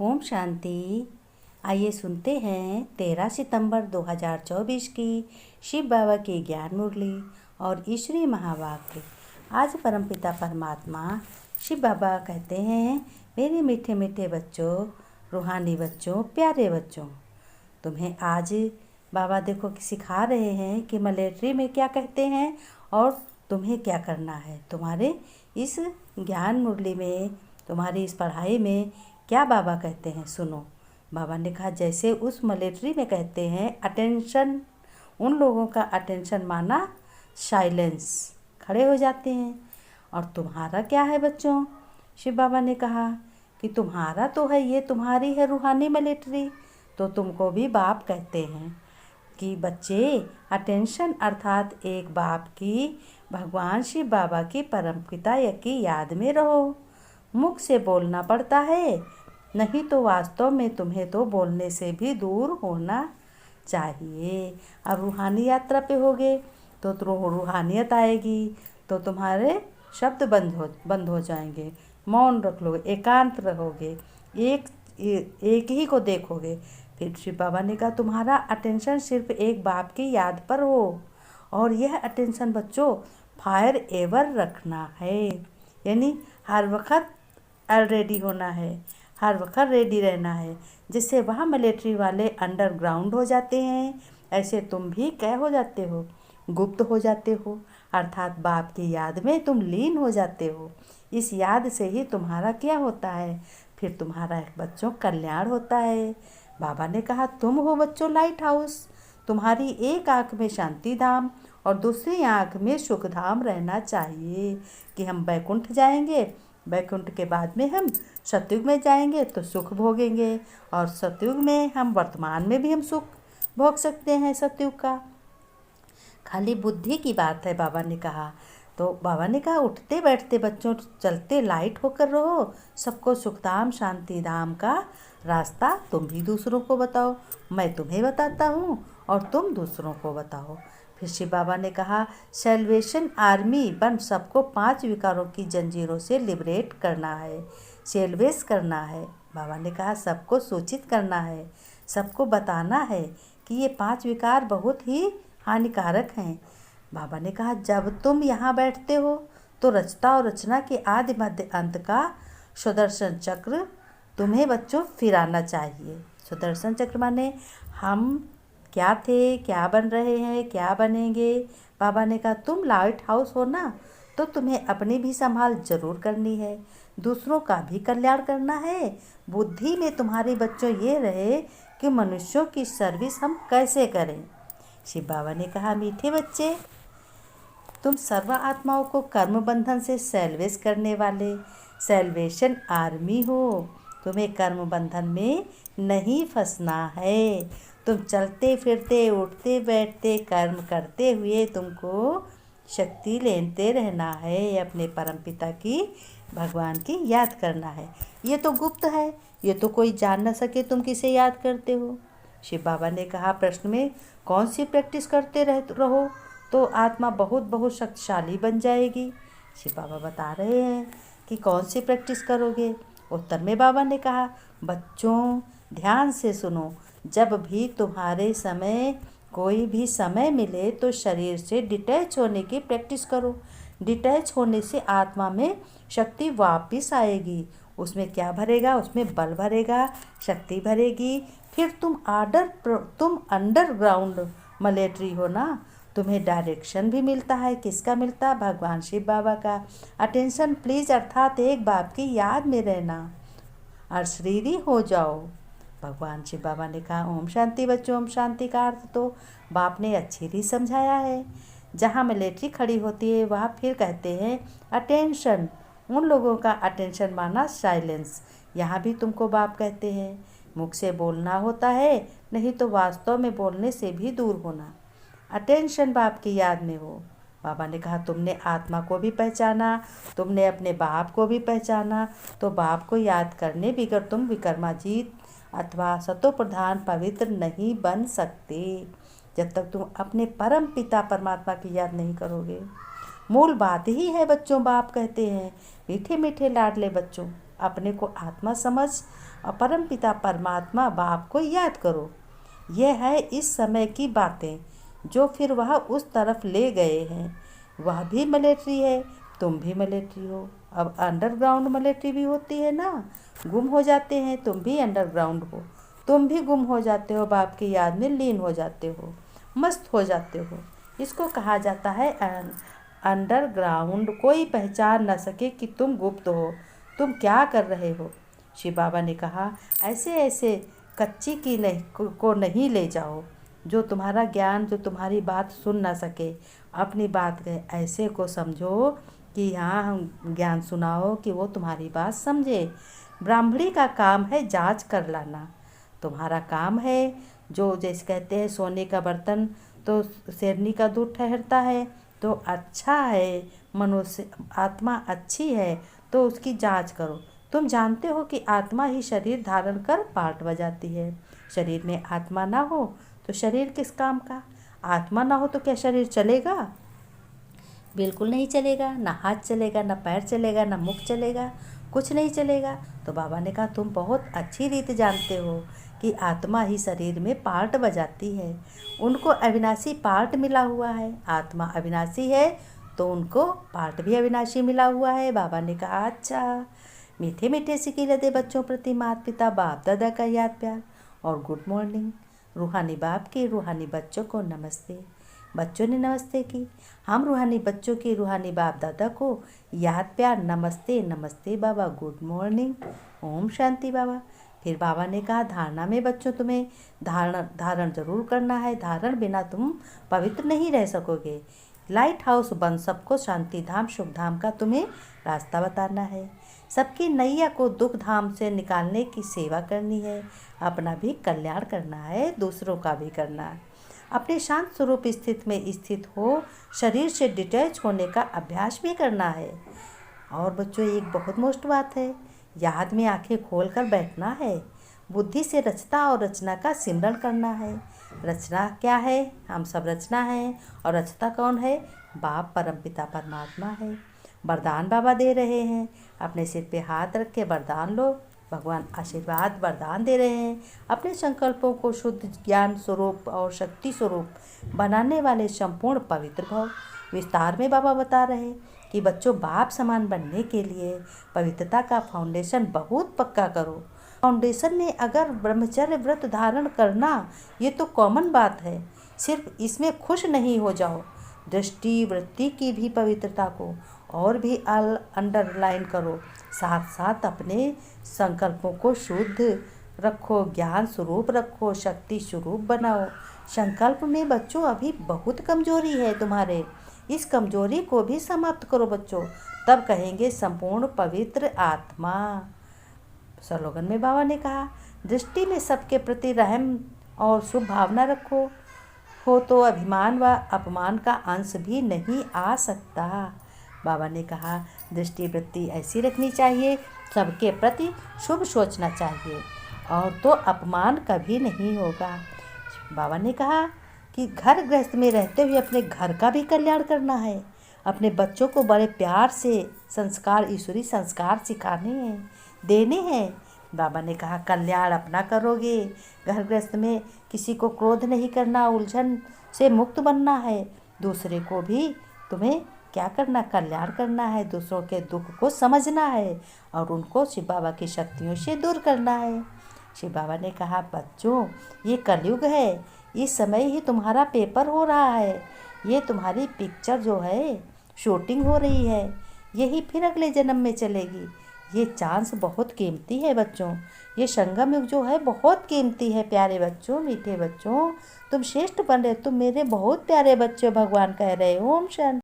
ओम शांति। आइए सुनते हैं 13 सितंबर 2024 की शिव बाबा की ज्ञान मुरली और ईश्वरीय महावाक्य। आज परमपिता परमात्मा शिव बाबा कहते हैं, मेरे मीठे मीठे बच्चों, रूहानी बच्चों, प्यारे बच्चों, तुम्हें आज बाबा देखो कि सिखा रहे हैं कि मिलिट्री में क्या कहते हैं और तुम्हें क्या करना है। तुम्हारे इस ज्ञान मुरली में, तुम्हारी इस पढ़ाई में क्या बाबा कहते हैं सुनो। बाबा ने कहा जैसे उस मिलिट्री में कहते हैं अटेंशन, उन लोगों का अटेंशन माना साइलेंस, खड़े हो जाते हैं। और तुम्हारा क्या है बच्चों, शिव बाबा ने कहा कि तुम्हारा तो है, ये तुम्हारी है रूहानी मिलिट्री, तो तुमको भी बाप कहते हैं कि बच्चे अटेंशन अर्थात एक बाप की, भगवान शिव बाबा की परमपिता की याद में रहो। मुख से बोलना पड़ता है, नहीं तो वास्तव में तुम्हें तो बोलने से भी दूर होना चाहिए। अब रूहानी यात्रा पे होगे तो रूहानियत आएगी, तो तुम्हारे शब्द बंद हो जाएंगे, मौन रख लोगे, एकांत रहोगे, एक ही को देखोगे। फिर शिव बाबा ने कहा तुम्हारा अटेंशन सिर्फ एक बाप की याद पर हो, और यह अटेंशन बच्चों फायर एवर रखना है, यानी हर वक्त ऑलरेडी होना है, हर वक्त रेडी रहना है। जिससे वहाँ मिलिट्री वाले अंडरग्राउंड हो जाते हैं, ऐसे तुम भी क्या हो जाते हो, गुप्त हो जाते हो, अर्थात बाप की याद में तुम लीन हो जाते हो। इस याद से ही तुम्हारा क्या होता है, फिर तुम्हारा बच्चों कल्याण होता है। बाबा ने कहा तुम हो बच्चों लाइट हाउस, तुम्हारी एक आँख में शांति धाम और दूसरी आँख में सुख धाम रहना चाहिए कि हम बैकुंठ जाएंगे, बैकुंठ के बाद में हम सतयुग में जाएंगे तो सुख भोगेंगे, और सतयुग में हम वर्तमान में भी हम सुख भोग सकते हैं सतयुग का। खाली बुद्धि की बात है, बाबा ने कहा। तो बाबा ने कहा उठते बैठते बच्चों चलते लाइट होकर रहो, सबको सुखधाम शांति धाम का रास्ता तुम भी दूसरों को बताओ, मैं तुम्हें बताता हूँ और तुम दूसरों को बताओ। फिर शिव बाबा ने कहा सेल्वेशन आर्मी बन सबको 5 विकारों की जंजीरों से लिबरेट करना है, सेल्वेस करना है। बाबा ने कहा सबको सूचित करना है, सबको बताना है कि ये 5 विकार बहुत ही हानिकारक हैं। बाबा ने कहा जब तुम यहाँ बैठते हो तो रचता और रचना के आदि मध्य अंत का सुदर्शन चक्र तुम्हें बच्चों फिराना चाहिए। सुदर्शन चक्र माने हम क्या थे, क्या बन रहे हैं, क्या बनेंगे। बाबा ने कहा तुम लाइट हाउस हो ना, तो तुम्हें अपनी भी संभाल जरूर करनी है, दूसरों का भी कल्याण करना है। बुद्धि में तुम्हारे बच्चों ये रहे कि मनुष्यों की सर्विस हम कैसे करें। शिव बाबा ने कहा मीठे बच्चे, तुम सर्व आत्माओं को कर्म बंधन से सेल्वेस करने वाले सेल्वेशन आर्मी हो। तुम्हें कर्म बंधन में नहीं फंसना है। तुम चलते फिरते उठते बैठते कर्म करते हुए तुमको शक्ति लेते रहना है, अपने परमपिता की, भगवान की याद करना है। ये तो गुप्त है, ये तो कोई जान न सके तुम किसे याद करते हो। शिव बाबा ने कहा प्रश्न में कौन सी प्रैक्टिस करते रहो तो आत्मा बहुत बहुत शक्तिशाली बन जाएगी। शिव बाबा बता रहे हैं कि कौन सी प्रैक्टिस करोगे। उत्तर में बाबा ने कहा बच्चों ध्यान से सुनो, जब भी तुम्हारे समय कोई भी समय मिले तो शरीर से डिटैच होने की प्रैक्टिस करो। डिटैच होने से आत्मा में शक्ति वापस आएगी, उसमें क्या भरेगा, उसमें बल भरेगा, शक्ति भरेगी। फिर तुम अंडरग्राउंड मिलिट्री हो ना, तुम्हें डायरेक्शन भी मिलता है। किसका मिलता है? भगवान शिव बाबा का। अटेंशन प्लीज अर्थात एक बाप की याद में रहना, अशरीरी हो जाओ। भगवान शिव बाबा ने कहा ओम शांति बच्चों, ओम शांति का अर्थ तो बाप ने अच्छी ही समझाया है। जहाँ मिलिट्री खड़ी होती है वहाँ फिर कहते हैं अटेंशन, उन लोगों का अटेंशन माना साइलेंस। यहाँ भी तुमको बाप कहते हैं मुख से बोलना होता है, नहीं तो वास्तव में बोलने से भी दूर होना। अटेंशन बाप की याद में हो। बाबा ने कहा तुमने आत्मा को भी पहचाना, तुमने अपने बाप को भी पहचाना, तो बाप को याद करने बिगड़ तुम विक्रमाजीत अथवा सतो प्रधान पवित्र नहीं बन सकते, जब तक तुम अपने परम पिता परमात्मा की याद नहीं करोगे। मूल बात ही है बच्चों, बाप कहते हैं मीठे मीठे लाडले बच्चों, अपने को आत्मा समझ और परमपिता परमात्मा बाप को याद करो। यह है इस समय की बातें जो फिर वह उस तरफ ले गए हैं। वह भी मिलिट्री है, तुम भी मिलिट्री हो। अब अंडरग्राउंड मिलिट्री भी होती है ना, गुम हो जाते हैं, तुम भी अंडरग्राउंड हो। तुम भी गुम हो जाते हो, बाप की याद में लीन हो जाते हो, मस्त हो जाते हो। इसको कहा जाता है अंडरग्राउंड। कोई पहचान न सके कि तुम गुप्त हो, तुम क्या कर रहे हो। शिव बाबा ने कहा, ऐसे ऐसे कच्ची की नहीं को नहीं ले जाओ जो तुम्हारा ज्ञान, जो तुम्हारी बात सुन ना सके। अपनी बात के ऐसे को समझो कि यहाँ हम ज्ञान सुनाओ कि वो तुम्हारी बात समझे। ब्राह्मणी का काम है जांच कर लाना, तुम्हारा काम है जो जैसे कहते हैं सोने का बर्तन तो शेरनी का दूध ठहरता है। तो अच्छा है, मनुष्य आत्मा अच्छी है तो उसकी जांच करो। तुम जानते हो कि आत्मा ही शरीर धारण कर पाठ बजाती है। शरीर में आत्मा ना हो तो शरीर किस काम का। आत्मा ना हो तो क्या शरीर चलेगा? बिल्कुल नहीं चलेगा। ना हाथ चलेगा, ना पैर चलेगा, ना मुख चलेगा, कुछ नहीं चलेगा। तो बाबा ने कहा, तुम बहुत अच्छी रीत जानते हो कि आत्मा ही शरीर में पार्ट बजाती है। उनको अविनाशी पार्ट मिला हुआ है। आत्मा अविनाशी है तो उनको पार्ट भी अविनाशी मिला हुआ है। बाबा ने कहा, अच्छा। मीठे मीठे सिकीले दे बच्चों प्रति माता पिता बाप दादा का याद प्यार और गुड मॉर्निंग। रूहानी बाप के रूहानी बच्चों को नमस्ते। बच्चों ने नमस्ते की। हम रूहानी बच्चों की रूहानी बाप दादा को याद प्यार नमस्ते। नमस्ते बाबा, गुड मॉर्निंग, ओम शांति बाबा। फिर बाबा ने कहा, धारणा में बच्चों तुम्हें धारण जरूर करना है। धारण बिना तुम पवित्र नहीं रह सकोगे। लाइट हाउस बन सबको शांति धाम शुभ धाम का तुम्हें रास्ता बताना है। सबकी नैया को दुख धाम से निकालने की सेवा करनी है। अपना भी कल्याण करना है, दूसरों का भी करना है। अपने शांत स्वरूप स्थिति में स्थित हो शरीर से डिटैच होने का अभ्यास भी करना है। और बच्चों, एक बहुत मोस्ट बात है, याद में आंखें खोलकर बैठना है। बुद्धि से रचता और रचना का सिमरन करना है। रचना क्या है? हम सब रचना है। और रचता कौन है? बाप परमपिता परमात्मा है। वरदान बाबा दे रहे हैं। अपने सिर पे हाथ रख के वरदान लो। भगवान आशीर्वाद वरदान दे रहे हैं। अपने संकल्पों को शुद्ध ज्ञान स्वरूप और शक्ति स्वरूप बनाने वाले संपूर्ण पवित्र भव। विस्तार में बाबा बता रहे हैं कि बच्चों, बाप समान बनने के लिए पवित्रता का फाउंडेशन बहुत पक्का करो। फाउंडेशन में अगर ब्रह्मचर्य व्रत धारण करना, ये तो कॉमन बात है। सिर्फ इसमें खुश नहीं हो जाओ। दृष्टि वृत्ति की भी पवित्रता को और भी अंडरलाइन करो। साथ साथ अपने संकल्पों को शुद्ध रखो, ज्ञान स्वरूप रखो, शक्ति स्वरूप बनाओ। संकल्प में बच्चों अभी बहुत कमजोरी है तुम्हारे। इस कमजोरी को भी समाप्त करो बच्चों, तब कहेंगे संपूर्ण पवित्र आत्मा। स्लोगन में बाबा ने कहा, दृष्टि में सबके प्रति रहम और शुभ भावना रखो, हो तो अभिमान व अपमान का अंश भी नहीं आ सकता। बाबा ने कहा, दृष्टि वृत्ति ऐसी रखनी चाहिए, सबके प्रति शुभ सोचना चाहिए और तो अपमान कभी नहीं होगा। बाबा ने कहा कि घर गृहस्थ में रहते हुए अपने घर का भी कल्याण करना है। अपने बच्चों को बड़े प्यार से संस्कार, ईश्वरी संस्कार सिखाने हैं, देने हैं। बाबा ने कहा, कल्याण अपना करोगे। घर गृहस्थ में किसी को क्रोध नहीं करना, उलझन से मुक्त बनना है। दूसरे को भी तुम्हें क्या करना? कल्याण करना है। दूसरों के दुख को समझना है और उनको शिव बाबा की शक्तियों से दूर करना है। शिव बाबा ने कहा, बच्चों, ये कलयुग है। इस समय ही तुम्हारा पेपर हो रहा है। ये तुम्हारी पिक्चर जो है शूटिंग हो रही है, यही फिर अगले जन्म में चलेगी। ये चांस बहुत कीमती है बच्चों। ये संगम युग जो है बहुत कीमती है। प्यारे बच्चों, मीठे बच्चों, तुम श्रेष्ठ बन रहे, तुम मेरे बहुत प्यारे बच्चे, भगवान कह रहे। ओम शांति।